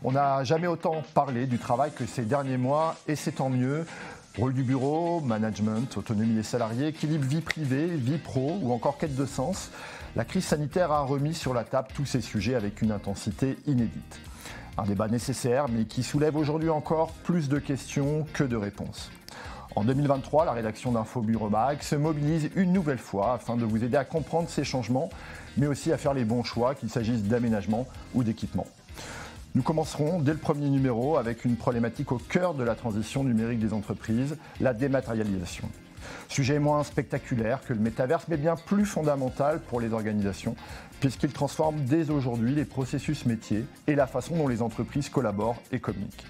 On n'a jamais autant parlé du travail que ces derniers mois, et c'est tant mieux. Rôle du bureau, management, autonomie des salariés, équilibre vie privée, vie pro ou encore quête de sens. La crise sanitaire a remis sur la table tous ces sujets avec une intensité inédite. Un débat nécessaire, mais qui soulève aujourd'hui encore plus de questions que de réponses. En 2023, la rédaction d'Info Bureau Mag se mobilise une nouvelle fois afin de vous aider à comprendre ces changements, mais aussi à faire les bons choix, qu'il s'agisse d'aménagement ou d'équipement. Nous commencerons dès le premier numéro avec une problématique au cœur de la transition numérique des entreprises, la dématérialisation. Sujet moins spectaculaire que le métaverse, mais bien plus fondamental pour les organisations, puisqu'il transforme dès aujourd'hui les processus métiers et la façon dont les entreprises collaborent et communiquent.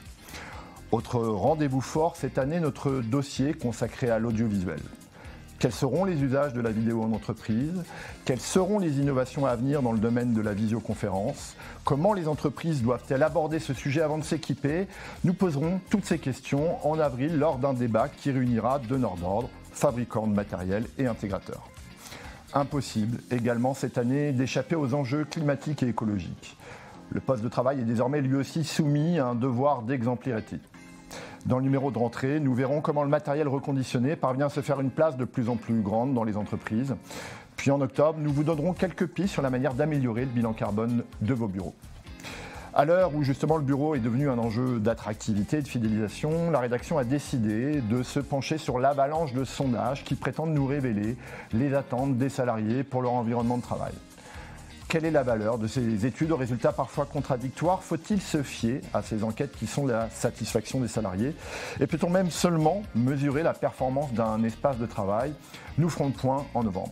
Autre rendez-vous fort cette année, notre dossier consacré à l'audiovisuel. Quels seront les usages de la vidéo en entreprise? Quelles seront les innovations à venir dans le domaine de la visioconférence? Comment les entreprises doivent-elles aborder ce sujet avant de s'équiper? Nous poserons toutes ces questions en avril lors d'un débat qui réunira donneurs d'ordre, fabricants de matériel et intégrateurs. Impossible également cette année d'échapper aux enjeux climatiques et écologiques. Le poste de travail est désormais lui aussi soumis à un devoir d'exemplarité. Dans le numéro de rentrée, nous verrons comment le matériel reconditionné parvient à se faire une place de plus en plus grande dans les entreprises. Puis en octobre, nous vous donnerons quelques pistes sur la manière d'améliorer le bilan carbone de vos bureaux. À l'heure où justement le bureau est devenu un enjeu d'attractivité et de fidélisation, la rédaction a décidé de se pencher sur l'avalanche de sondages qui prétendent nous révéler les attentes des salariés pour leur environnement de travail. Quelle est la valeur de ces études aux résultats parfois contradictoires? Faut-il se fier à ces enquêtes qui sont la satisfaction des salariés? Et peut-on même seulement mesurer la performance d'un espace de travail? Nous ferons le point en novembre.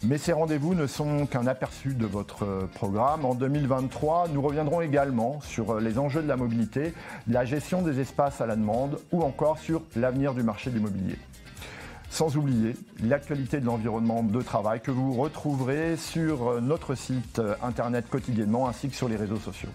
Mais ces rendez-vous ne sont qu'un aperçu de votre programme. En 2023, nous reviendrons également sur les enjeux de la mobilité, la gestion des espaces à la demande ou encore sur l'avenir du marché de l'immobilier. Sans oublier l'actualité de l'environnement de travail que vous retrouverez sur notre site internet quotidiennement ainsi que sur les réseaux sociaux.